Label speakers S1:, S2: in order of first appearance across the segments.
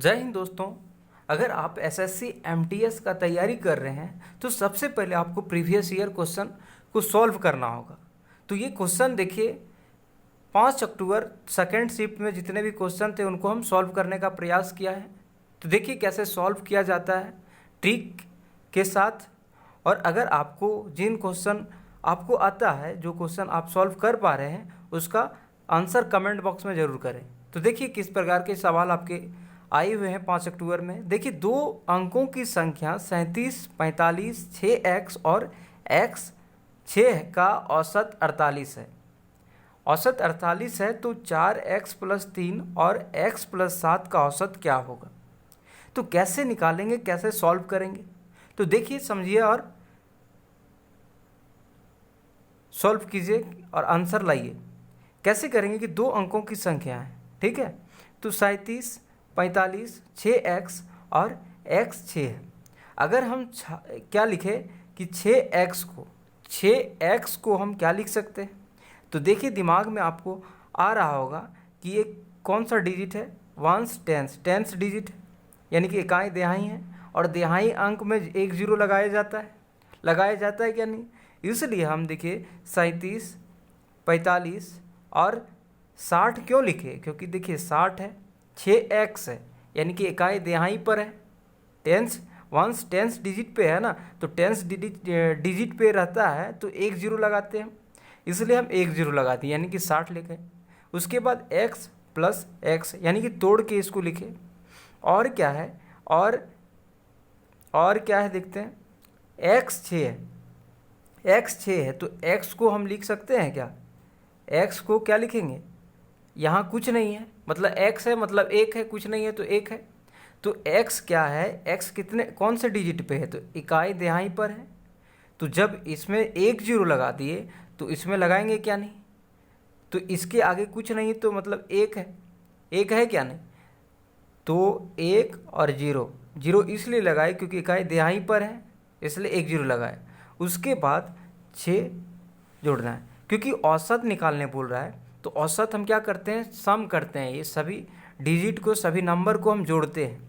S1: जय हिंद दोस्तों। अगर आप एसएससी एमटीएस का तैयारी कर रहे हैं तो सबसे पहले आपको प्रीवियस ईयर क्वेश्चन को सॉल्व करना होगा। तो ये क्वेश्चन देखिए 5 अक्टूबर सेकेंड शिफ्ट में जितने भी क्वेश्चन थे उनको हम सॉल्व करने का प्रयास किया है। तो देखिए कैसे सॉल्व किया जाता है ट्रिक के साथ। और अगर आपको जिन क्वेश्चन आपको आता है, जो क्वेश्चन आप सॉल्व कर पा रहे हैं, उसका आंसर कमेंट बॉक्स में ज़रूर करें। तो देखिए किस प्रकार के सवाल आपके आए हुए हैं 5 अक्टूबर में। देखिए 2 अंकों की संख्या 37, 45, 6x और x 6 का औसत 48 है। औसत 48 है तो 4x + 3 और x + 7 का औसत क्या होगा। तो कैसे निकालेंगे, कैसे सॉल्व करेंगे, तो देखिए समझिए और सॉल्व कीजिए और आंसर लाइए। कैसे करेंगे कि 2 अंकों की संख्या है, ठीक है। तो 37, 45, 6x और x 6 है। अगर हम क्या लिखें कि 6x को हम क्या लिख सकते हैं। तो देखिए दिमाग में आपको आ रहा होगा कि ये कौन सा डिजिट है, वंस टेंस डिजिट है, यानी कि इकाई दिहाई है। और दिहाई अंक में 1 0 लगाया जाता है क्या नहीं। इसलिए हम देखिए 37, 45 और 60 क्यों लिखे, क्योंकि देखिए 60 है, 6x है, यानी कि इकाई दिहाई पर है। वंस टेंस डिजिट पे है ना, तो टेंस डिजिट पे रहता है तो 1 0 लगाते हैं, इसलिए हम 1 0 लगाते हैं, यानी कि 60 लिखे। उसके बाद x + x, यानी कि तोड़ के इसको लिखे। और क्या है, और क्या है देखते हैं। x 6 है, x 6 है तो x को हम लिख सकते हैं क्या। x को क्या लिखेंगे, यहाँ कुछ नहीं है मतलब x है, मतलब 1 है, कुछ नहीं है तो 1 है। तो x क्या है, x कौन से डिजिट पे है, तो इकाई दिहाई पर है। तो जब इसमें 1 0 लगा दिए तो इसमें लगाएंगे क्या नहीं, तो इसके आगे कुछ नहीं तो मतलब 1 है, 1 है क्या नहीं। तो 1 और 0 इसलिए लगाए क्योंकि इकाई दिहाई पर है, इसलिए 1 0 लगाए। उसके बाद 6 जोड़ना है, क्योंकि औसत निकालने बोल रहा है। तो औसत हम क्या करते हैं, सम करते हैं। ये सभी डिजिट को, सभी नंबर को हम जोड़ते हैं।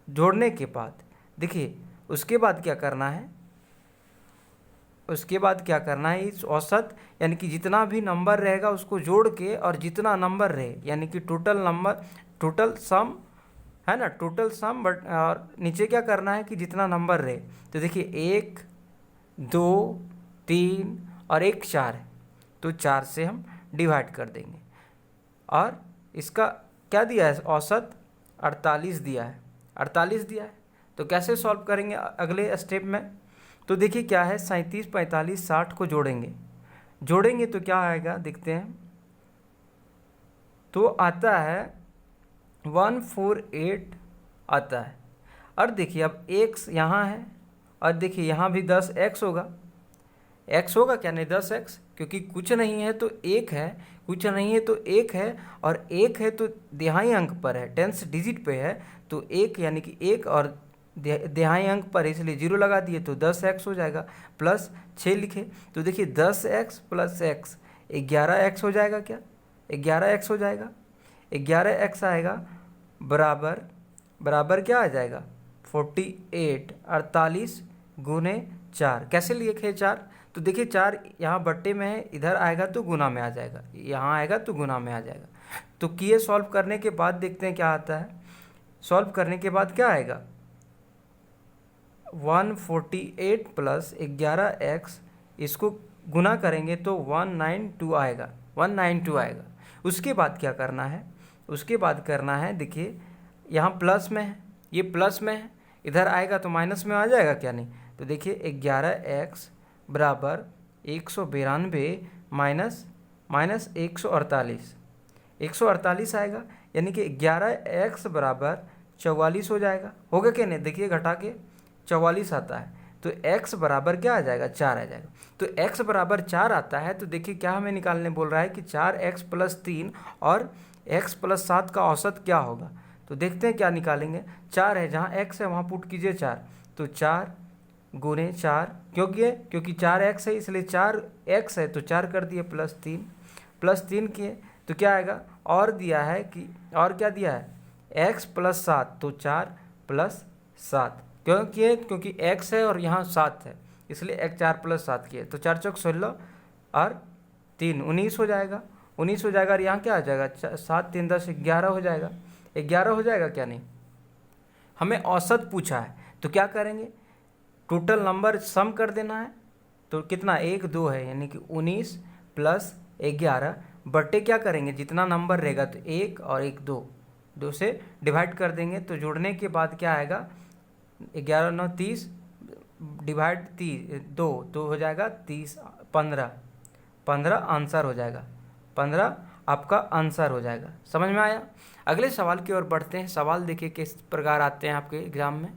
S1: जोड़ने के बाद देखिए उसके बाद क्या करना है, इस औसत यानी कि जितना भी नंबर रहेगा उसको जोड़ के, और जितना नंबर रहे यानी कि टोटल सम है ना, टोटल सम। बट और नीचे क्या करना है कि जितना नंबर रहे। तो देखिए 1 2 3 और 1 4 है, तो 4 से हम डिवाइड कर देंगे। और इसका क्या दिया है, औसत 48 दिया है। तो कैसे सॉल्व करेंगे अगले स्टेप में। तो देखिए क्या है, 37, 45, 60 को जोड़ेंगे तो क्या आएगा देखते हैं। तो आता है 148 आता है। और देखिए अब x यहाँ है, और देखिए यहाँ भी 10x होगा। x होगा क्या नहीं, 10x, क्योंकि कुछ नहीं है तो 1 है, कुछ नहीं है तो 1 है, और 1 है तो दिहाई अंक पर है, टेंस डिजिट पे है, तो 1 यानी कि 1 और दिहाई अंक पर, इसलिए 0 लगा दिए तो 10x हो जाएगा। प्लस 6 लिखे तो देखिए 10x + x 11x हो जाएगा क्या, 11x हो जाएगा। 11x आएगा बराबर क्या आ जाएगा, 48। 48 × 4 कैसे लिखे 4, तो देखिए 4 यहाँ बट्टे में है, इधर आएगा तो गुना में आ जाएगा, यहाँ आएगा तो गुना में आ जाएगा। तो किए सॉल्व करने के बाद देखते हैं क्या आता है। सॉल्व करने के बाद क्या आएगा, 148 + 11x, इसको गुना करेंगे तो 192 आएगा। उसके बाद क्या करना है, देखिए यहाँ प्लस में है, ये प्लस में है, इधर आएगा तो माइनस में आ जाएगा क्या नहीं। तो देखिए 11x = 192 माइनस 148 आएगा, यानी कि 11x = 44 हो जाएगा। होगा क्या नहीं, देखिए घटा के 44 आता है, तो x बराबर क्या आ जाएगा, 4 आ जाएगा। तो x बराबर 4 आता है, तो देखिए क्या हमें निकालने बोल रहा है कि 4x + 3 और x + 7 का औसत क्या होगा। तो देखते हैं क्या निकालेंगे। 4 है, जहाँ x है वहाँ पुट कीजिए 4, तो 4 × 4, क्योंकि 4x है इसलिए 4x है तो 4 कर दिए, +3 किए तो क्या आएगा, और दिया है कि, और क्या दिया है, x प्लस 7, तो 4 प्लस 7, क्योंकि x है और यहाँ 7 है, इसलिए x 4 प्लस 7 की है। तो 4 चौक 16 और 3 19 हो जाएगा, 19 हो जाएगा। और यहाँ क्या आ जाएगा, 7 3 10 11 हो जाएगा, 11 हो जाएगा क्या नहीं। हमें औसत पूछा है तो क्या करेंगे, टोटल नंबर सम कर देना है। तो कितना 1 2 है, यानी कि 19 प्लस 11 बटे क्या करेंगे, जितना नंबर रहेगा तो 1 और 1 2 से डिवाइड कर देंगे। तो जोड़ने के बाद क्या आएगा, 11 9 30 डिवाइड 2 तो हो जाएगा 30 15 आंसर हो जाएगा, 15 आपका आंसर हो जाएगा। समझ में आया। अगले सवाल की ओर बढ़ते हैं। सवाल देखिए किस प्रकार आते हैं आपके एग्जाम में।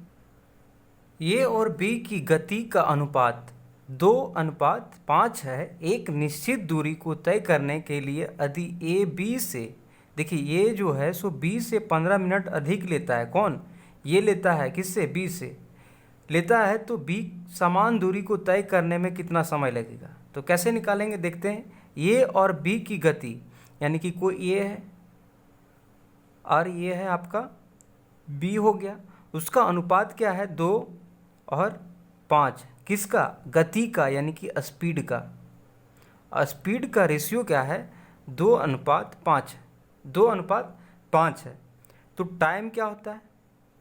S1: ए और बी की गति का अनुपात 2:5 है। एक निश्चित दूरी को तय करने के लिए यदि ए बी से, देखिए ये जो है सो बी से 15 मिनट अधिक लेता है। कौन, ये लेता है, किससे, बी से लेता है। तो बी समान दूरी को तय करने में कितना समय लगेगा। तो कैसे निकालेंगे देखते हैं। ए और बी की गति, यानी कि कोई ए है और ये है आपका बी हो गया, उसका अनुपात क्या है 2 और 5, किसका, गति का, यानी कि स्पीड का। स्पीड का रेशियो क्या है 2:5, 2:5 है। तो टाइम क्या होता है,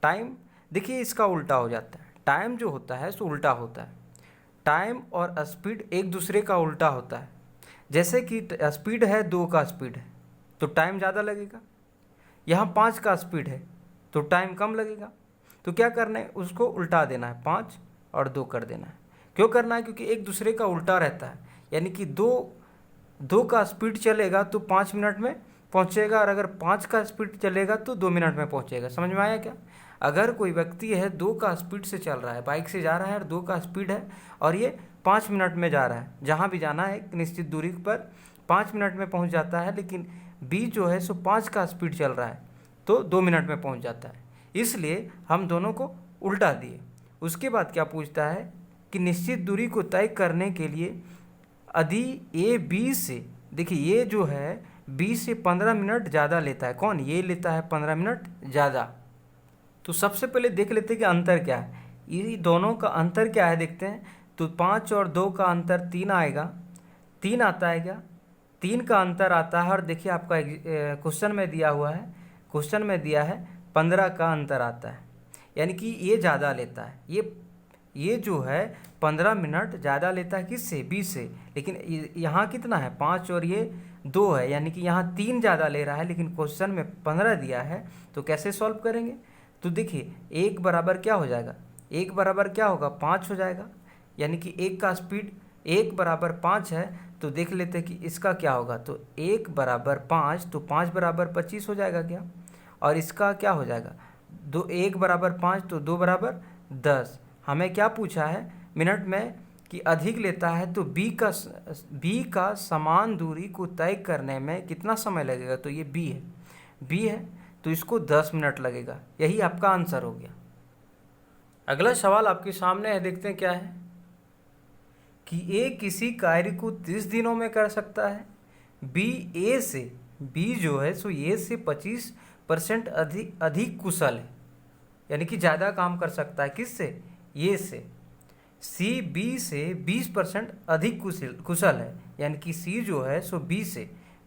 S1: टाइम देखिए इसका उल्टा हो जाता है। टाइम जो होता है सो उल्टा होता है, टाइम और स्पीड एक दूसरे का उल्टा होता है। जैसे कि स्पीड है 2 का स्पीड है तो टाइम ज़्यादा लगेगा, यहाँ 5 का स्पीड है तो टाइम कम लगेगा। तो क्या करना है, उसको उल्टा देना है, 5 और 2 कर देना है। क्यों करना है, क्योंकि एक दूसरे का उल्टा रहता है। यानी कि 2 का स्पीड चलेगा तो 5 मिनट में पहुँचेगा, और अगर 5 का स्पीड चलेगा तो 2 मिनट में पहुँचेगा। समझ में आया क्या। अगर कोई व्यक्ति है 2 का स्पीड से चल रहा है, बाइक से जा रहा है और 2 का स्पीड है और ये 5 मिनट में जा रहा है, जहाँ भी जाना है एक निश्चित दूरी पर 5 मिनट में पहुँच जाता है, लेकिन बी जो है सो 5 का स्पीड चल रहा है तो 2 मिनट में पहुँच जाता है। इसलिए हम दोनों को उल्टा दिए। उसके बाद क्या पूछता है कि निश्चित दूरी को तय करने के लिए यदि ए बी से, देखिए ये जो है बी से 15 मिनट ज़्यादा लेता है। कौन, ये लेता है 15 मिनट ज़्यादा। तो सबसे पहले देख लेते हैं कि अंतर क्या है, ये दोनों का अंतर क्या है देखते हैं। तो 5 और 2 का अंतर 3 आएगा, 3 आता है क्या, 3 का अंतर आता है। और देखिए आपका क्वेश्चन में दिया हुआ है, क्वेश्चन में दिया है 15 का अंतर आता है, यानी कि ये ज़्यादा लेता है। ये जो है 15 मिनट ज़्यादा लेता है किससे, बी से। लेकिन यहाँ कितना है 5 और ये 2 है, यानी कि यहाँ 3 ज़्यादा ले रहा है, लेकिन क्वेश्चन में 15 दिया है। तो कैसे सॉल्व करेंगे, तो देखिए 1 बराबर क्या हो जाएगा, 1 बराबर क्या होगा 5 हो जाएगा, यानी कि 1 का स्पीड 1 बराबर 5 है। तो देख लेते हैं कि इसका क्या होगा। तो 1 बराबर 5, तो 5 बराबर 25 हो जाएगा क्या, और इसका क्या हो जाएगा 1 बराबर 5 तो 2 बराबर 10। हमें क्या पूछा है मिनट में कि अधिक लेता है, तो बी का समान दूरी को तय करने में कितना समय लगेगा। तो ये बी है तो इसको 10 मिनट लगेगा। यही आपका आंसर हो गया। अगला सवाल आपके सामने है, देखते हैं क्या है कि ए किसी कार्य को 30 दिनों में कर सकता है। बी जो है सो ए से 25% अधिक कुशल है, यानी कि ज़्यादा काम कर सकता है किससे, ये से। सी बी से 20% अधिक कुशल है, यानी कि सी जो है सो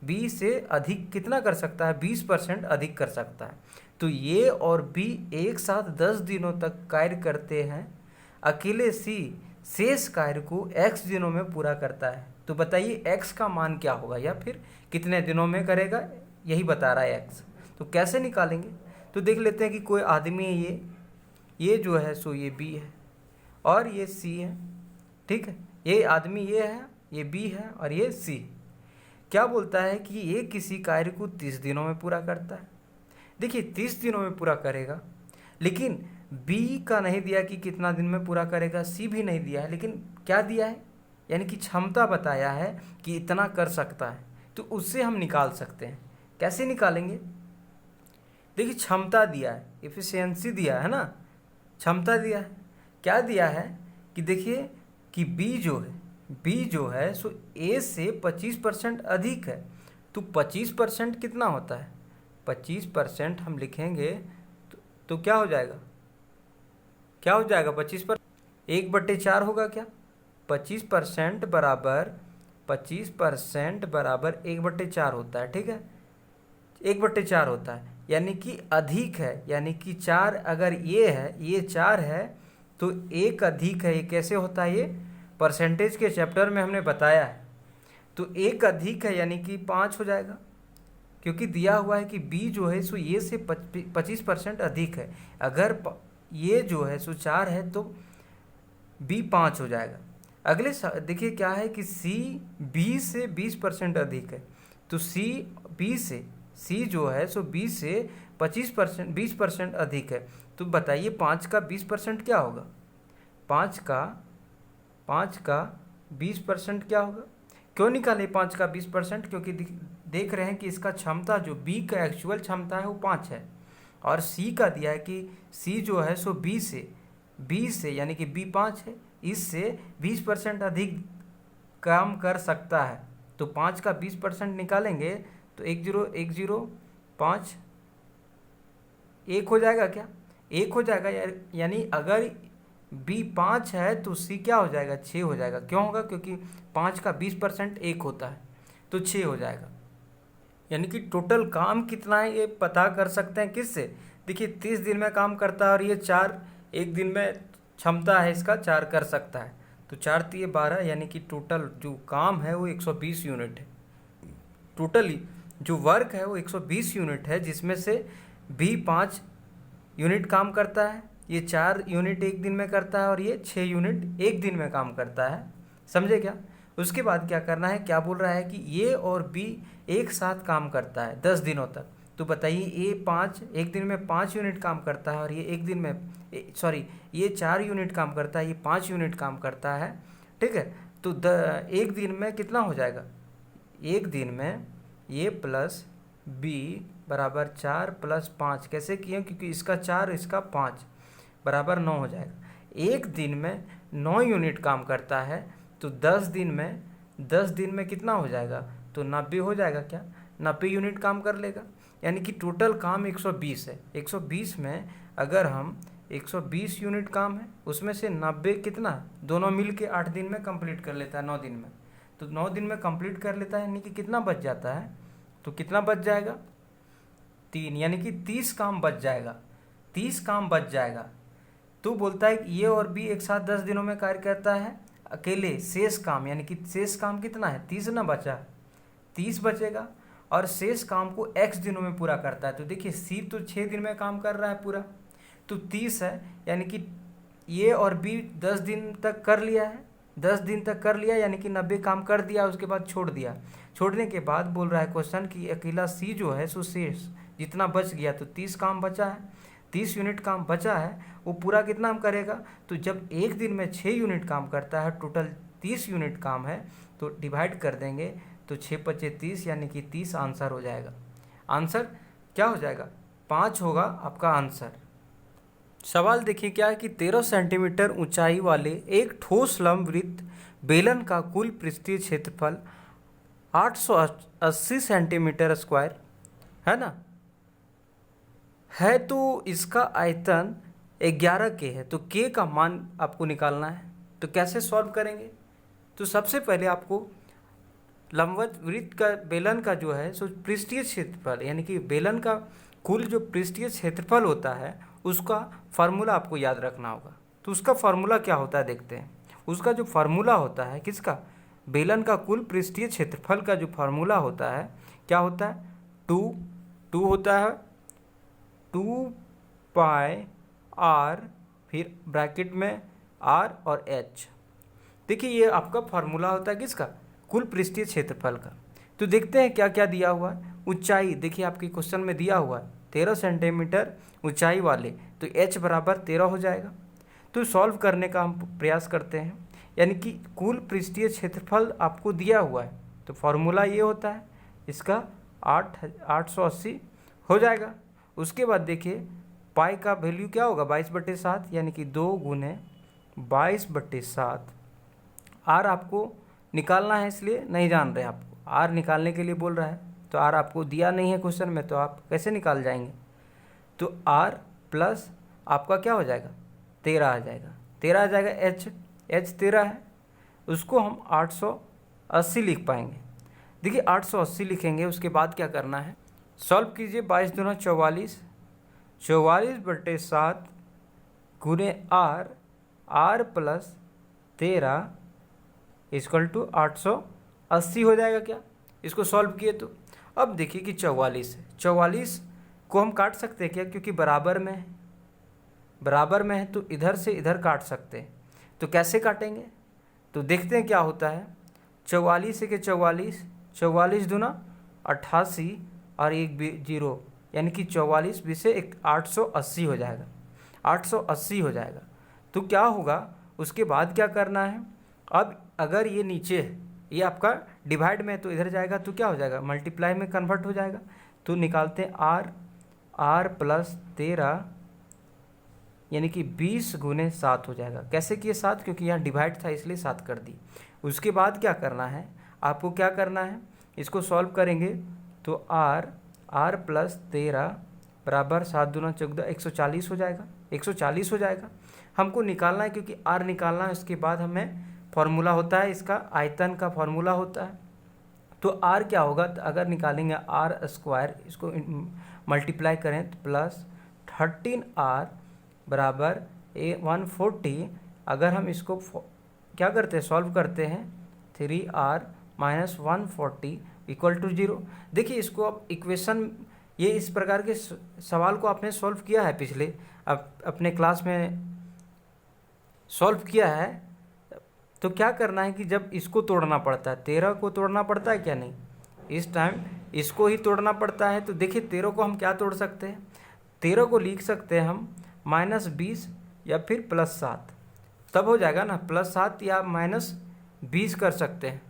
S1: बी से अधिक कितना कर सकता है, 20% अधिक कर सकता है। तो ये और बी एक साथ 10 दिनों तक कार्य करते हैं। अकेले सी शेष कार्य को x दिनों में पूरा करता है। तो बताइए x का मान क्या होगा, या फिर कितने दिनों में करेगा, यही बता रहा है x। तो कैसे निकालेंगे, तो देख लेते हैं कि कोई आदमी है, ये जो है सो ये बी है और ये सी है, ठीक है। ये आदमी ये है, ये बी है और ये सी। क्या बोलता है कि ये किसी कार्य को 30 दिनों में पूरा करता है। देखिए 30 दिनों में पूरा करेगा, लेकिन बी का नहीं दिया कि कितना दिन में पूरा करेगा, सी भी नहीं दिया है, लेकिन क्या दिया है, यानी कि क्षमता बताया है कि इतना कर सकता है। तो उससे हम निकाल सकते हैं। कैसे निकालेंगे, देखिए क्षमता दिया है, एफिशिएंसी दिया है ना, क्षमता दिया है। क्या दिया है कि देखिए कि बी जो है सो ए से 25% अधिक है। तो 25% कितना होता है, 25% हम लिखेंगे तो क्या हो जाएगा, क्या हो जाएगा 25%? 1/4 होगा क्या? 25% बराबर 25% बराबर 1/4 होता है, ठीक है, 1/4 होता है, यानी कि अधिक है, यानी कि 4 अगर ये है, ये 4 है तो 1 अधिक है। ये कैसे होता है? ये परसेंटेज के चैप्टर में हमने बताया है। तो 1 अधिक है यानी कि 5 हो जाएगा, क्योंकि दिया हुआ है कि बी जो है सो ये से 25% अधिक है। अगर ये जो है सो 4 है तो बी 5 हो जाएगा। अगले देखिए क्या है कि सी बी से 20% अधिक है, तो सी जो है सो बी से 20% अधिक है। तो बताइए 5 का 20% क्या होगा? 5 का 20% क्या होगा? क्यों निकाले 5 का 20%? क्योंकि देख रहे हैं कि इसका क्षमता जो बी का एक्चुअल क्षमता है वो 5 है, और सी का दिया है कि सी जो है सो बी से यानी कि बी 5 है, इससे 20% अधिक काम कर सकता है। तो 5 का 20% निकालेंगे तो 1 हो जाएगा क्या? 1 हो जाएगा, यानी अगर बी 5 है तो सी क्या हो जाएगा? 6 हो जाएगा। क्यों होगा? क्योंकि 5 का 20% 1 होता है, तो 6 हो जाएगा। यानी कि टोटल काम कितना है ये पता कर सकते हैं किससे? देखिए 30 दिन में काम करता है और ये 4 एक दिन में क्षमता है इसका 4 कर सकता है, तो 4 तिये 12, यानी कि टोटल जो काम है वो 120 यूनिट है। टोटली जो वर्क है वो 120 यूनिट है, जिसमें से बी 5 यूनिट काम करता है, ये 4 यूनिट एक दिन में करता है और ये 6 यूनिट एक दिन में काम करता है। समझे क्या? उसके बाद क्या करना है, क्या बोल रहा है कि ये और बी एक साथ काम करता है 10 दिनों तक। तो बताइए एक दिन में 5 यूनिट काम करता है और ये एक दिन में ये 4 यूनिट काम करता है, ये 5 यूनिट काम करता है, ठीक है। तो एक दिन में कितना हो जाएगा? एक दिन में ये प्लस बी बराबर 4 + 5 कैसे किए? क्योंकि इसका 4 इसका 5 बराबर 9 हो जाएगा। एक दिन में 9 यूनिट काम करता है, तो 10 दिन में कितना हो जाएगा? तो 90 हो जाएगा क्या? 90 यूनिट काम कर लेगा, यानी कि टोटल काम 120 है। 120 में अगर हम 120 यूनिट काम है, उसमें से 90 कितना, दोनों मिल के 8 दिन में कंप्लीट कर लेता है, 9 दिन में। तो 9 दिन में कंप्लीट कर लेता है, यानी कि कितना बच जाता है? तो कितना बच जाएगा? 3, यानी कि 30 काम बच जाएगा। 30 काम बच जाएगा। तो बोलता है कि ये और बी एक साथ 10 दिनों में कार्य करता है अकेले। शेष काम, यानी कि शेष काम कितना है? 30 ना बचा, 30 बचेगा, और शेष काम को x दिनों में पूरा करता है। तो देखिए सी तो 6 दिन में काम कर रहा है पूरा, तो 30 है, यानी कि ये और बी 10 दिन तक कर लिया है, 10 दिन तक कर लिया, यानी कि 90 काम कर दिया, उसके बाद छोड़ दिया। छोड़ने के बाद बोल रहा है क्वेश्चन कि अकेला सी जो है सो शेष जितना बच गया, तो 30 काम बचा है, 30 यूनिट काम बचा है, वो पूरा कितना हम करेगा? तो जब एक दिन में 6 यूनिट काम करता है, टोटल 30 यूनिट काम है, तो डिवाइड कर देंगे, तो 6 × 5 = 30, यानी कि 30 आंसर हो जाएगा। आंसर क्या हो जाएगा? 5 होगा आपका आंसर। सवाल देखिए क्या है कि 13 सेंटीमीटर ऊंचाई वाले एक ठोस लंबवृत्त बेलन का कुल पृष्ठीय क्षेत्रफल 880 सेंटीमीटर स्क्वायर है ना, है, तो इसका आयतन 11 के है। तो के का मान आपको निकालना है, तो कैसे सॉल्व करेंगे? तो सबसे पहले आपको लंबवत वृत्त का बेलन का जो है सो पृष्ठीय क्षेत्रफल, यानी कि बेलन का कुल जो पृष्ठीय क्षेत्रफल होता है उसका फार्मूला आपको याद रखना होगा। तो उसका फार्मूला क्या होता है देखते हैं। उसका जो फार्मूला होता है किसका? बेलन का कुल पृष्ठीय क्षेत्रफल का जो फार्मूला होता है क्या होता है? 2 होता है 2πr, फिर ब्रैकेट में r और h। देखिए ये आपका फार्मूला होता है किसका? कुल पृष्ठीय क्षेत्रफल का। तो देखते हैं क्या क्या दिया हुआ है। ऊंचाई देखिए आपके क्वेश्चन में दिया हुआ है 13 सेंटीमीटर ऊंचाई वाले, तो h बराबर 13 हो जाएगा। तो सॉल्व करने का हम प्रयास करते हैं, यानी कि कुल पृष्ठीय क्षेत्रफल आपको दिया हुआ है, तो फार्मूला ये होता है इसका 880 हो जाएगा। उसके बाद देखिए पाई का वैल्यू क्या होगा? 22/7, यानी कि 2 × 22/7। आर आपको निकालना है, इसलिए नहीं जान रहे आपको, आर निकालने के लिए बोल रहा है। तो आर आपको दिया नहीं है क्वेश्चन में, तो आप कैसे निकाल जाएंगे? तो आर प्लस आपका क्या हो जाएगा? 13 आ जाएगा। 13 आ जाएगा। एच 13 है, उसको हम 880 लिख पाएंगे। देखिए 880 लिखेंगे, उसके बाद क्या करना है? सॉल्व कीजिए। 22 दूना 44, 44/7 गुने आर प्लस 13 इक्वल टू 880 हो जाएगा क्या? इसको सॉल्व किए तो अब देखिए कि 44 है, 44 को हम काट सकते हैं क्या? क्योंकि बराबर में है, बराबर में है तो इधर से इधर काट सकते हैं। तो कैसे काटेंगे? तो देखते हैं क्या होता है। 44 के 44, 44 दूना 88 और एक 0, यानी कि 44 भी से एक 880 हो जाएगा, 880 हो जाएगा। तो क्या होगा उसके बाद क्या करना है? अब अगर ये नीचे है, ये आपका डिवाइड में है तो इधर जाएगा तो क्या हो जाएगा? मल्टीप्लाई में कन्वर्ट हो जाएगा। तो निकालते हैं आर प्लस 13 यानी कि 20 गुने 7 हो जाएगा। कैसे किए 7? क्योंकि यहाँ डिवाइड था इसलिए 7 कर दी। उसके बाद क्या करना है आपको? क्या करना है? इसको सॉल्व करेंगे तो आर प्लस 13 बराबर 7 दूना 14, 140 हो जाएगा, 140 हो जाएगा। हमको निकालना है क्योंकि आर निकालना है। उसके बाद हमें फॉर्मूला होता है इसका, आयतन का फॉर्मूला होता है। तो आर क्या होगा? तो अगर निकालेंगे आर स्क्वायर, इसको मल्टीप्लाई करें तो प्लस 13R बराबर 140। अगर हम इसको क्या करते हैं? सॉल्व करते हैं, 3R माइनस 140 इक्वल टू 0। देखिए इसको अब इक्वेशन, ये इस प्रकार के सवाल को आपने सॉल्व किया है पिछले अपने क्लास में सॉल्व किया है। तो क्या करना है कि जब इसको तोड़ना पड़ता है, 13 को तोड़ना पड़ता है क्या? नहीं, इस टाइम इसको ही तोड़ना पड़ता है। तो देखिए 13 को हम क्या तोड़ सकते हैं? 13 को लिख सकते हैं हम -20 या फिर +7, तब हो जाएगा ना। +7 या -20 कर सकते हैं।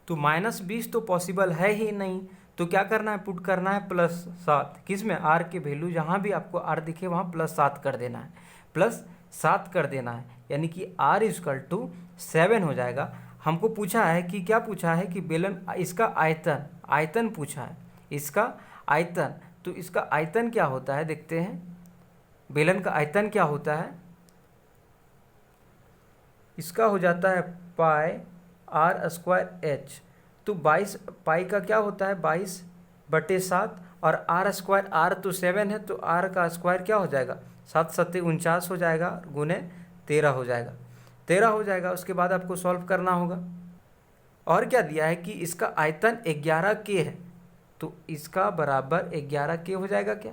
S1: तो -20 तो पॉसिबल है ही नहीं, तो क्या करना है? पुट करना है +7 किस में? आर के वैल्यू जहाँ भी आपको आर दिखे वहाँ +7 कर देना है, +7 कर देना है, यानी कि R = 7 हो जाएगा। हमको पूछा है कि क्या पूछा है कि बेलन, इसका आयतन पूछा है, इसका आयतन। तो इसका आयतन क्या होता है देखते हैं। बेलन का आयतन क्या होता है? इसका हो जाता है πr²h। तो 22 पाई का क्या होता है? 22/7 और r², r तो 7 है तो r का स्क्वायर क्या हो जाएगा? 7 7 49 हो जाएगा, गुने 13 हो जाएगा, 13 हो जाएगा। उसके बाद आपको सॉल्व करना होगा। और क्या दिया है कि इसका आयतन 11K है, तो इसका बराबर 11K हो जाएगा क्या?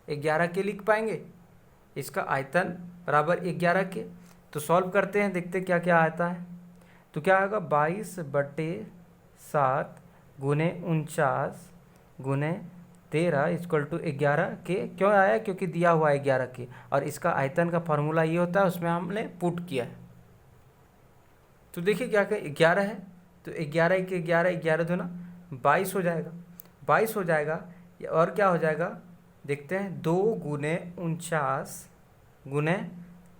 S1: 11K लिख पाएंगे। इसका आयतन बराबर 11K। तो सॉल्व करते हैं, देखते क्या क्या आता है। तो क्या आएगा? 22/7 गुने 49 गुने 13 इक्वल टू 11K। क्यों आया? क्योंकि दिया हुआ है 11K, और इसका आयतन का फॉर्मूला ये होता है, उसमें हमने पुट किया है। तो देखिए क्या क्या 11 है, तो 11 के 11, 11 दूना 22 हो जाएगा, 22 हो जाएगा। और क्या हो जाएगा देखते हैं, 2 गुने 49 गुने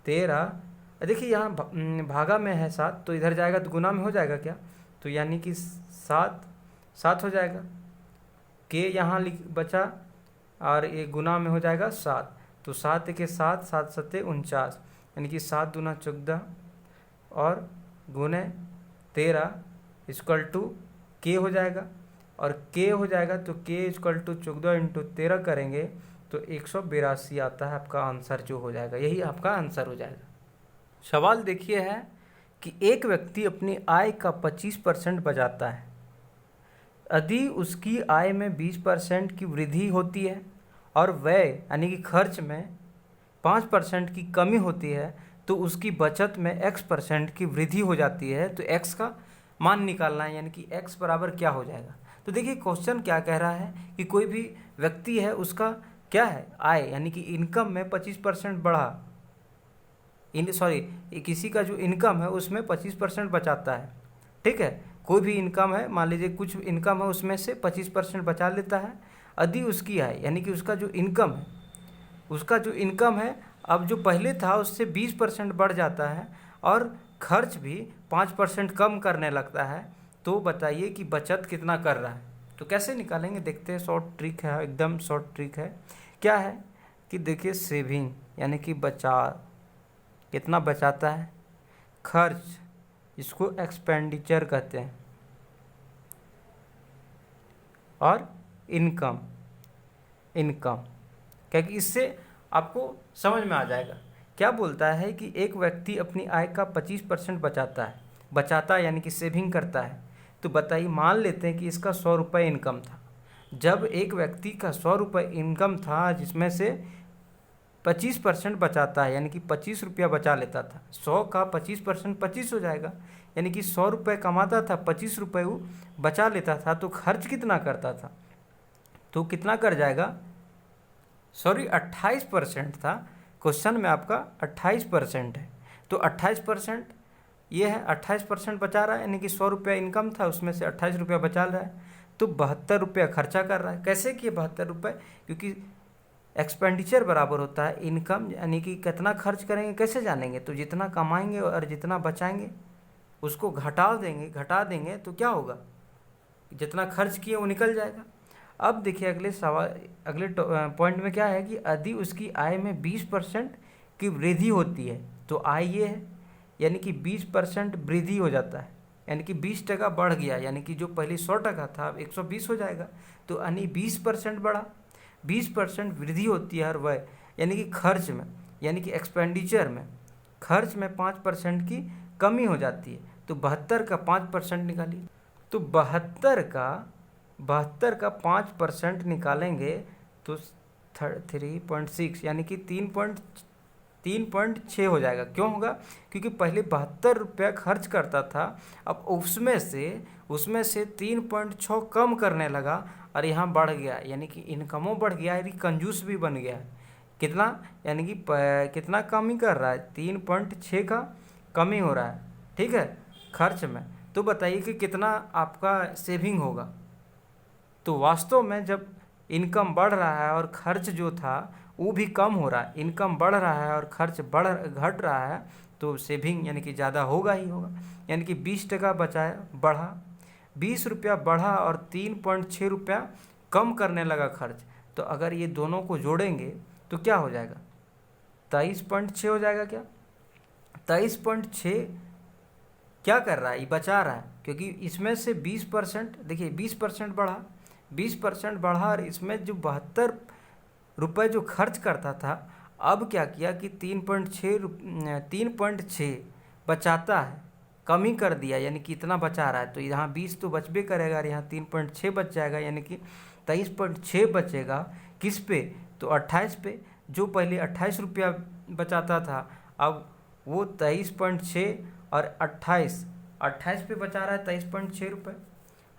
S1: 13। देखिए यहाँ भागा में है 7, तो इधर जाएगा तो गुना में हो जाएगा क्या? तो यानी कि 7 हो जाएगा। के यहाँ बचा और ये गुना में हो जाएगा 7। तो 7 के 7, 7 7 49, यानी कि 7 दूना 14 और गुने 13 इक्वल टू के हो जाएगा। और के हो जाएगा तो के इक्वल टू 14 × 13 करेंगे तो 182 आता है आपका आंसर जो हो जाएगा। यही आपका आंसर हो जाएगा। सवाल देखिए है कि एक व्यक्ति अपनी आय का 25% बचाता है। यदि उसकी आय में 20% की वृद्धि होती है और व्यय यानी कि खर्च में 5% की कमी होती है, तो उसकी बचत में x% की वृद्धि हो जाती है। तो x का मान निकालना है, यानी कि x बराबर क्या हो जाएगा। तो देखिए क्वेश्चन क्या कह रहा है कि कोई भी व्यक्ति है, उसका क्या है? आय यानी कि इनकम में 25% बढ़ा, किसी का जो इनकम है उसमें 25% बचाता है। ठीक है, कोई भी इनकम है, मान लीजिए कुछ इनकम है, उसमें से 25% बचा लेता है। यदि उसकी आय यानी कि उसका जो इनकम है अब जो पहले था उससे 20% बढ़ जाता है और खर्च भी 5% कम करने लगता है, तो बताइए कि बचत कितना कर रहा है। तो कैसे निकालेंगे देखते हैं। शॉर्ट ट्रिक है, एकदम शॉर्ट ट्रिक है। क्या है कि देखिए सेविंग यानी कि बचा, कितना बचाता है, खर्च, इसको एक्सपेंडिचर कहते हैं, और इनकम, इनकम क्योंकि इससे आपको समझ में आ जाएगा। क्या बोलता है कि एक व्यक्ति अपनी आय का 25% बचाता है यानी कि सेविंग करता है। तो बताइए, मान लेते हैं कि इसका 100 रुपये इनकम था। जब एक व्यक्ति का 100 रुपये इनकम था जिसमें से 25% बचाता है यानी कि 25 रुपया बचा लेता था, 100 का 25% 25 हो जाएगा, यानी कि 100 रुपये कमाता था, 25 रुपये वो बचा लेता था। तो खर्च कितना करता था, तो कितना कर जाएगा, सॉरी 28% था, क्वेश्चन में आपका 28% है। तो 28% ये है, 28% बचा रहा है यानी कि 100 रुपया इनकम था, उसमें से 28 रुपया बचा रहा है, तो 72 रुपया खर्चा कर रहा है। कैसे किए 72 रुपये, क्योंकि एक्सपेंडिचर बराबर होता है इनकम, यानी कि कितना खर्च करेंगे कैसे जानेंगे, तो जितना कमाएंगे और जितना बचाएंगे उसको घटा देंगे तो क्या होगा, जितना खर्च किए वो निकल जाएगा। अब देखिए अगले सवाल, अगले पॉइंट में क्या है कि यदि उसकी आय में 20% की वृद्धि होती है, तो आय ये है यानी कि 20% वृद्धि हो जाता है, यानी कि 20% बढ़ गया, यानी कि जो पहले 100% था अब 120 हो जाएगा। तो यानी 20% बढ़ा, 20% वृद्धि होती है हर वह, यानी कि खर्च में, यानी कि एक्सपेंडिचर में, खर्च में 5% की कमी हो जाती है। तो 72 का 5% निकालिए, तो 72 का 5% निकालेंगे तो 3.6 यानी कि 3.6 हो जाएगा। क्यों होगा, क्योंकि पहले 72 रुपया खर्च करता था, अब उसमें से 3.6 कम करने लगा और यहाँ बढ़ गया, यानी कि इनकमों बढ़ गया, यानी कंजूस भी बन गया है। कितना, यानी कि कितना कमी कर रहा है, 3.6 का कमी हो रहा है, ठीक है, खर्च में। तो बताइए कि कितना आपका सेविंग होगा। तो वास्तव में जब इनकम बढ़ रहा है और खर्च जो था वो भी कम हो रहा है, इनकम बढ़ रहा है और खर्च घट रहा है, तो सेविंग यानी कि ज़्यादा होगा ही होगा। यानी कि 20% बचाया, बढ़ा 20 रुपया बढ़ा और 3.6 रुपया कम करने लगा खर्च। तो अगर ये दोनों को जोड़ेंगे तो क्या हो जाएगा, 23.6 हो जाएगा। क्या 23.6 क्या कर रहा है, ये बचा रहा है, क्योंकि इसमें से 20%, देखिए 20% बढ़ा, 20% बढ़ा और इसमें जो 72 रुपये जो खर्च करता था, अब क्या किया कि 3.6 बचाता है, कमी कर दिया, यानी कि इतना बचा रहा है। तो यहाँ 20 तो बचबे करेगा और यहाँ 3.6 बच जाएगा, यानी कि 23.6 बचेगा। किस पे, तो 28 पे। जो पहले 28 रुपया बचाता था, अब वो 23.6 और 28 पे बचा रहा है 23.6 रुपये।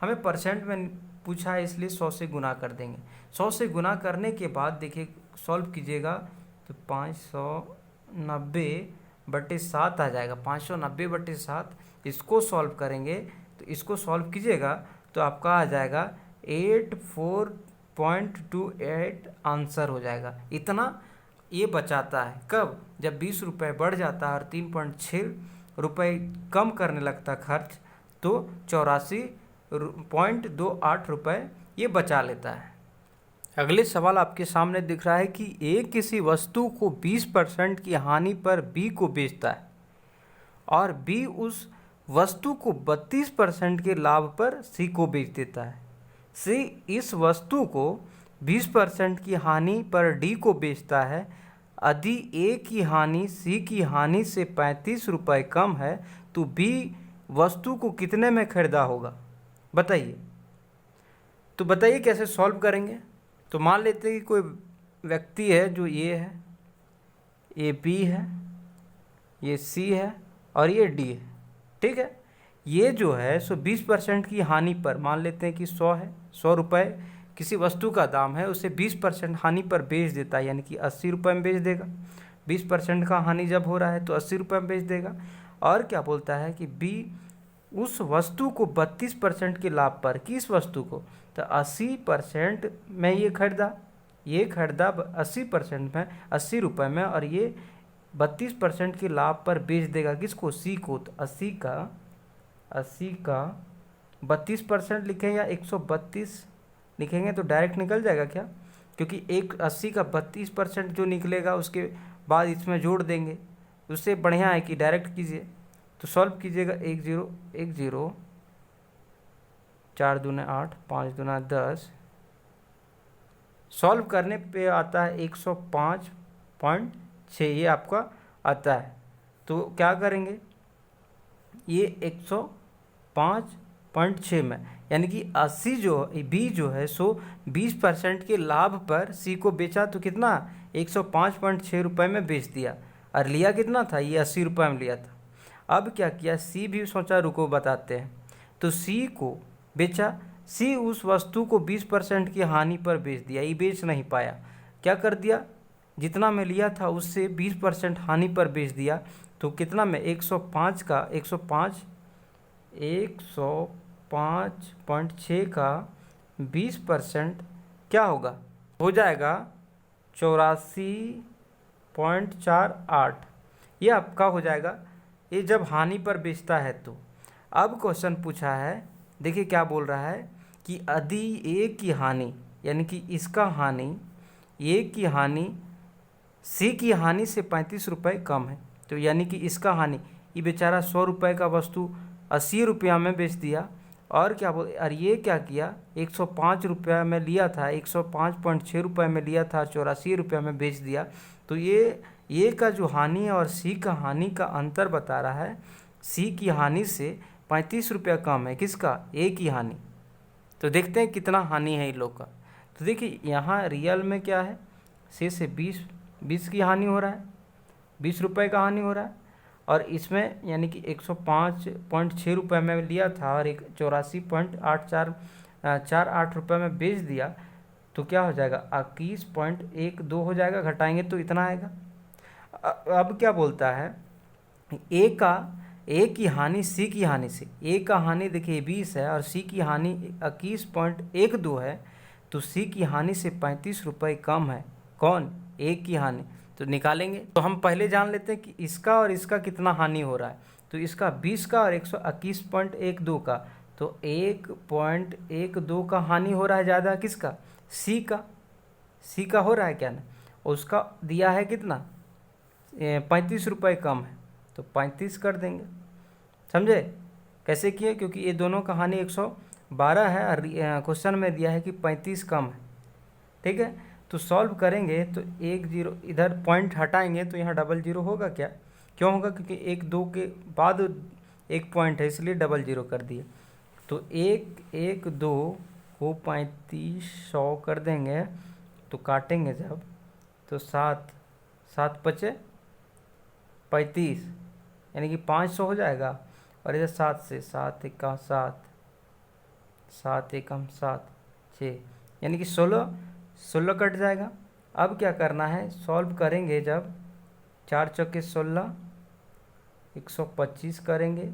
S1: हमें परसेंट में पूछा है इसलिए 100 से गुना कर देंगे। 100 से गुना करने के बाद देखिए सॉल्व कीजिएगा तो 590/7 आ जाएगा। 590/7 इसको सॉल्व करेंगे, तो इसको सॉल्व कीजिएगा तो आपका आ जाएगा 84.28 आंसर हो जाएगा। इतना ये बचाता है। कब, जब 20 रुपये बढ़ जाता है और 3.6 रुपये कम करने लगता खर्च, तो 84.28 रुपये ये बचा लेता है। अगले सवाल आपके सामने दिख रहा है कि ए किसी वस्तु को 20% की हानि पर बी को बेचता है और बी उस वस्तु को 32% के लाभ पर सी को बेच देता है। सी इस वस्तु को 20% की हानि पर डी को बेचता है। यदि ए की हानि सी की हानि से 35 रुपये कम है तो बी वस्तु को कितने में खरीदा होगा, बताइए। तो बताइए कैसे सॉल्व करेंगे। तो मान लेते हैं कि कोई व्यक्ति है, जो ये है, ये बी है, ये सी है और ये डी है, ठीक है। ये जो है सो 20% की हानि पर, मान लेते हैं कि 100 है, 100 रुपये किसी वस्तु का दाम है, उसे 20% हानि पर बेच देता है, यानी कि 80 रुपये में बेच देगा। 20% का हानि जब हो रहा है तो 80 रुपये में बेच देगा। और क्या बोलता है कि बी उस वस्तु को 32% के लाभ पर, किस वस्तु को, तो 80% में ये खरीदा 80% में, 80 रुपये में, और ये 32% के लाभ पर बेच देगा किसको, सी को। तो 80 का 32% लिखें या 132 लिखेंगे तो डायरेक्ट निकल जाएगा क्या, क्योंकि एक 80 का 32% जो निकलेगा उसके बाद इसमें जोड़ देंगे, उससे बढ़िया है कि डायरेक्ट कीजिए। तो सॉल्व कीजिएगा, 1 0 1 0, 4 दूने 8, 5 दूना 10, सॉल्व करने पे आता है 105.6, ये आपका आता है। तो क्या करेंगे, ये 105.6 में, यानी कि 80 जो बी जो है सो 20% के लाभ पर सी को बेचा, तो कितना 105.6 रुपये में बेच दिया, और लिया कितना था, ये 80 रुपये में लिया था। अब क्या किया, सी भी सोचा रुको बताते हैं, तो सी को बेचा, सी उस वस्तु को 20% की हानि पर बेच दिया, ये बेच नहीं पाया, क्या कर दिया, जितना में लिया था उससे 20% हानि पर बेच दिया। तो कितना में 105 का 105.6 का 20% क्या होगा, हो जाएगा 84.48, ये आपका हो जाएगा, ये जब हानि पर बेचता है तो। अब क्वेश्चन पूछा है, देखिए क्या बोल रहा है कि यदि ए की हानि, यानी कि इसका हानि, ए की हानि सी की हानि से 35 रुपये कम है, तो यानी कि इसका हानि, ये बेचारा 100 रुपये का वस्तु 80 रुपया में बेच दिया, और क्या बोल, और ये क्या किया, 105 रुपया में लिया था, 105.6 रुपये में लिया था, 84 रुपये में बेच दिया। तो ये का जो हानि है और सी का हानि का अंतर बता रहा है, सी की हानि से 35 रुपया कम है, किसका, ए की हानि। तो देखते हैं कितना हानि है इन लोग का। तो देखिए यहाँ रियल में क्या है, से 20 की हानि हो रहा है, 20 रुपये का हानि हो रहा है, और इसमें यानी कि 105.6 रुपये में लिया था और 84.8448 रुपये में बेच दिया, तो क्या हो जाएगा, 21.12 हो जाएगा, घटाएंगे तो इतना आएगा। अब क्या बोलता है, ए की हानि सी की हानि से, ए का हानि देखिए 20 है और सी की हानि 21.12 है, तो सी की हानि से 35 रुपये कम है, कौन, ए की हानि। तो निकालेंगे, तो हम पहले जान लेते हैं कि इसका और इसका कितना हानि हो रहा है। तो इसका 20 का और 121.12 का, तो 1.12 का हानि हो रहा है ज़्यादा, किसका, सी का हो रहा है क्या ना, उसका दिया है कितना, 35 रुपये कम है, तो 35 कर देंगे, समझे कैसे किए, क्योंकि ये दोनों का हानि 112 है और क्वेश्चन में दिया है कि 35 कम है, ठीक है। तो सॉल्व करेंगे तो 1 0, इधर पॉइंट हटाएंगे तो यहाँ 00 होगा क्या, क्यों होगा, क्योंकि 1 2 के बाद एक पॉइंट है, इसलिए 00 कर दिए। तो 1 1 2 को 3500 कर देंगे, तो काटेंगे जब, तो 7 7 5 35, यानी कि 500 हो जाएगा, और इधर 7 से 7 1 7 7 1 7 6, यानी कि 16 कट जाएगा। अब क्या करना है, सॉल्व करेंगे जब, 4 चौके 16, 125 करेंगे।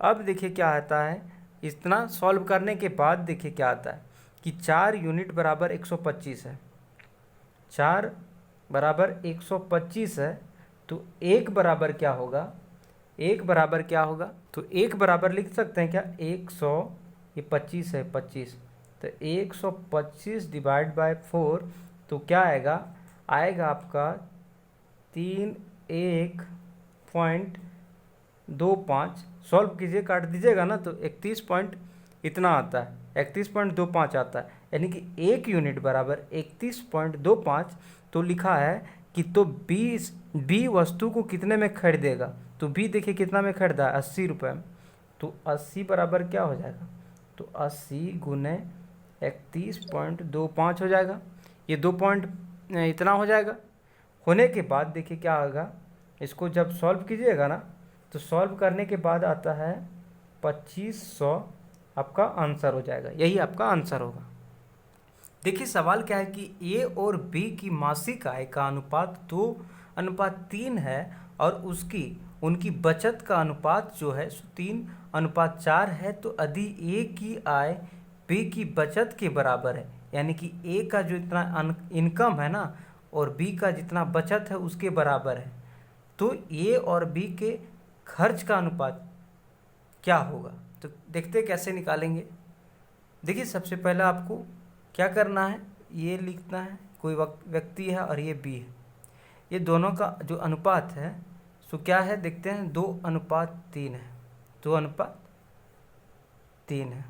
S1: अब देखिए क्या आता है, इतना सॉल्व करने के बाद देखिए क्या आता है कि 4 यूनिट बराबर 125 है, 4 बराबर 125 है, तो 1 बराबर क्या होगा, 1 बराबर क्या होगा, तो 1 बराबर लिख सकते हैं क्या, 100, ये 25 है 25, तो 125 डिवाइड बाय 4, तो क्या आएगा आपका 31.25, सॉल्व कीजिए, काट दीजिएगा ना, तो 31 पॉइंट इतना आता है, 31.25 आता है, यानी कि 1 यूनिट बराबर 31.25। तो लिखा है कि तो बी वस्तु को कितने में खरीदेगा, तो बी देखिए कितना में खरीदा है, 80 रुपये में, तो 80 बराबर क्या हो जाएगा, तो 80 गुने 31.25 हो जाएगा, ये 2 पॉइंट इतना हो जाएगा। होने के बाद देखिए क्या होगा, इसको जब सॉल्व कीजिएगा ना, तो सॉल्व करने के बाद आता है 2500, आपका आंसर हो जाएगा, यही आपका आंसर होगा। देखिए सवाल क्या है कि ए और बी की मासिक आय का अनुपात 2:3 है, और उनकी बचत का अनुपात जो है 3:4 है। तो यदि ए की आय बी की बचत के बराबर है, यानी कि ए का जो इतना इनकम है ना और बी का जितना बचत है उसके बराबर है, तो ए और बी के खर्च का अनुपात क्या होगा। तो देखते कैसे निकालेंगे। देखिए सबसे पहले आपको क्या करना है, ये लिखना है, कोई व्यक्ति है और ये बी है, ये दोनों का जो अनुपात है सो क्या है देखते हैं, 2:3 है, 2:3 है।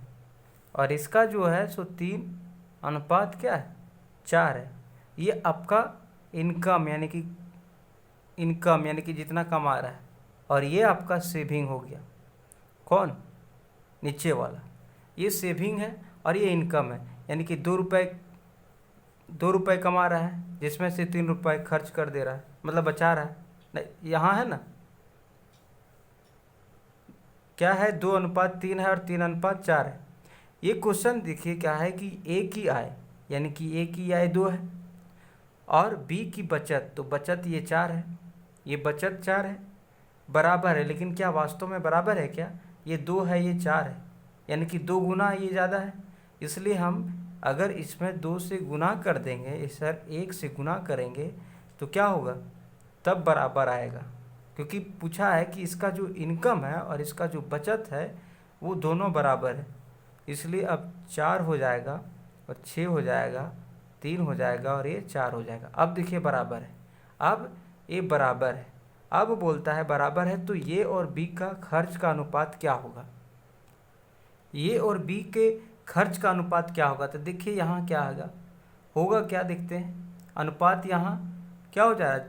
S1: और इसका जो है सो 3 अनुपात क्या है, 4 है। ये आपका इनकम यानी कि जितना कमा रहा है, और ये आपका सेविंग हो गया, कौन, नीचे वाला, ये सेविंग है और ये इनकम है, यानी कि 2 रुपये कमा रहा है जिसमें से 3 रुपये खर्च कर दे रहा है, मतलब बचा रहा है। नहीं, यहाँ है ना, क्या है, 2:3 है और 3:4 है। ये क्वेश्चन देखिए क्या है कि ए की आय, यानी कि ए की आय 2 है और बी की बचत, तो बचत ये 4 है, ये बचत 4 है, बराबर है। लेकिन क्या वास्तव में बराबर है क्या, ये 2 है ये 4 है, यानी कि 2 गुना ये ज़्यादा है। इसलिए हम अगर इसमें 2 से गुना कर देंगे, सर 1 से गुना करेंगे तो क्या होगा, तब बराबर आएगा, क्योंकि पूछा है कि इसका जो इनकम है और इसका जो बचत है वो दोनों बराबर है। इसलिए अब 4 हो जाएगा और 6 हो जाएगा, 3 हो जाएगा और ये 4 हो जाएगा। अब देखिए बराबर है, अब ये बराबर है, अब बोलता है बराबर है, तो ये और बी का खर्च का अनुपात क्या होगा, ये और बी के खर्च का अनुपात क्या होगा। तो देखिए यहाँ क्या होगा क्या देखते हैं, अनुपात यहाँ क्या हो जाएगा,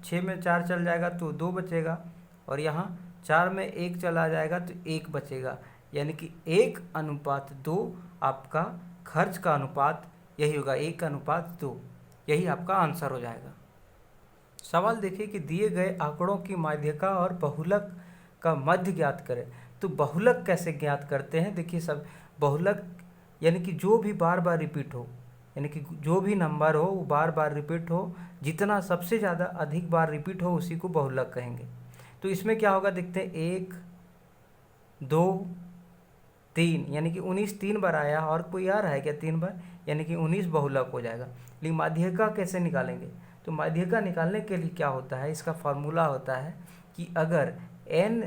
S1: 6 में 4 चल जाएगा तो 2 बचेगा, और यहाँ 4 में 1 चला जाएगा तो 1 बचेगा, यानी कि 1:2 आपका खर्च का अनुपात यही होगा, 1:2, यही आपका आंसर हो जाएगा। सवाल देखिए कि दिए गए आंकड़ों की माध्यिका और बहुलक का मध्य ज्ञात करें। तो बहुलक कैसे ज्ञात करते हैं, देखिए सब बहुलक यानी कि जो भी बार बार रिपीट हो, यानी कि जो भी नंबर हो वो बार बार रिपीट हो, जितना सबसे ज़्यादा अधिक बार रिपीट हो उसी को बहुलक कहेंगे। तो इसमें क्या होगा देखते हैं, 1 2 3, यानी कि 19 3 बार आया, और कोई आ रहा है क्या 3 बार, यानी कि 19 बहुलक हो जाएगा। लेकिन माध्यिका कैसे निकालेंगे, तो माध्यिका निकालने के लिए क्या होता है, इसका फार्मूला होता है कि अगर n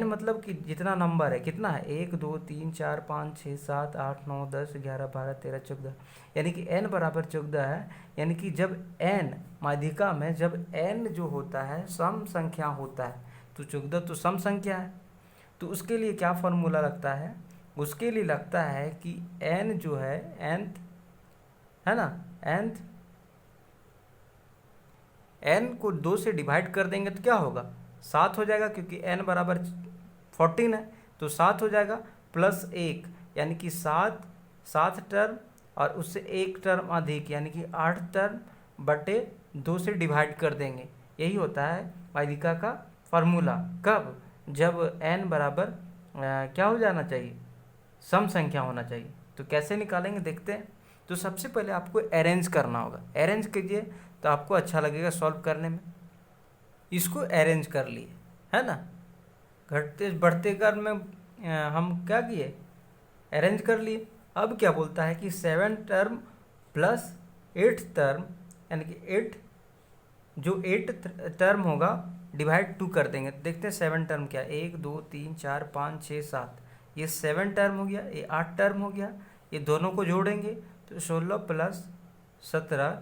S1: मतलब कि जितना नंबर है, कितना है, 1 2 3 4 5 6 7 8 9 10 11 12 13 14, यानी कि n बराबर 14 है। यानी कि जब n माध्यिका में जब n जो होता है सम संख्या होता है, तो 14 तो सम संख्या है, तो उसके लिए क्या फार्मूला लगता है, उसके लिए लगता है कि n जो है nth है ना, n को 2 से डिवाइड कर देंगे तो क्या होगा, 7 हो जाएगा, क्योंकि n बराबर 14 है, तो 7 हो जाएगा प्लस 1, यानी कि 7 टर्म और उससे 1 टर्म अधिक, यानी कि 8 टर्म बटे 2 से डिवाइड कर देंगे। यही होता है माध्यिका का फार्मूला। कब, जब n बराबर क्या हो जाना चाहिए, सम संख्या होना चाहिए। तो कैसे निकालेंगे देखते हैं। तो सबसे पहले आपको अरेंज करना होगा, अरेंज कीजिए तो आपको अच्छा लगेगा सॉल्व करने में। इसको अरेंज कर लिए है ना, घटते बढ़ते क्रम में हम क्या किए, अरेंज कर लिए। अब क्या बोलता है कि 7 टर्म प्लस 8 टर्म, यानी कि 8 जो 8 टर्म होगा डिवाइड 2 कर देंगे। तो देखते हैं 7 टर्म क्या, 1 2 3 4 5 6 7, ये 7 टर्म हो गया, ये 8 टर्म हो गया, ये दोनों को जोड़ेंगे तो 16 प्लस 17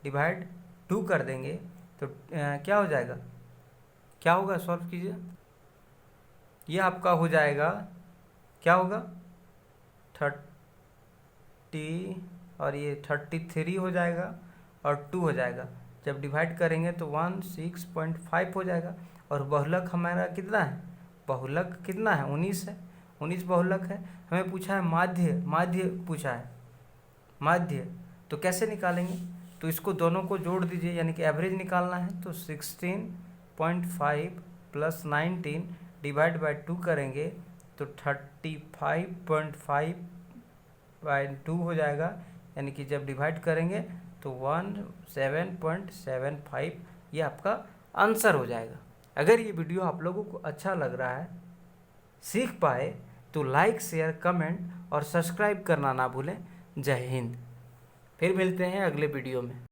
S1: डिवाइड 2 कर देंगे तो क्या हो जाएगा, क्या होगा, सॉल्व कीजिए। ये आपका हो जाएगा, क्या होगा, 30 और ये 33 हो जाएगा और 2 हो जाएगा। जब डिवाइड करेंगे तो 16.5 हो जाएगा। और बहुलक हमारा कितना है, बहुलक कितना है, 19 है, 19 बहुलक है। हमें पूछा है माध्य पूछा है, माध्य तो कैसे निकालेंगे, तो इसको दोनों को जोड़ दीजिए, यानी कि एवरेज निकालना है। तो 16.5 प्लस 19 डिवाइड बाई 2 करेंगे तो 35.5/2 हो जाएगा, यानी कि जब डिवाइड करेंगे तो 17.75, ये आपका आंसर हो जाएगा। अगर ये वीडियो आप लोगों को अच्छा लग रहा है, सीख पाए, तो लाइक शेयर कमेंट और सब्सक्राइब करना ना भूलें। जय हिंद। फिर मिलते हैं अगले वीडियो में।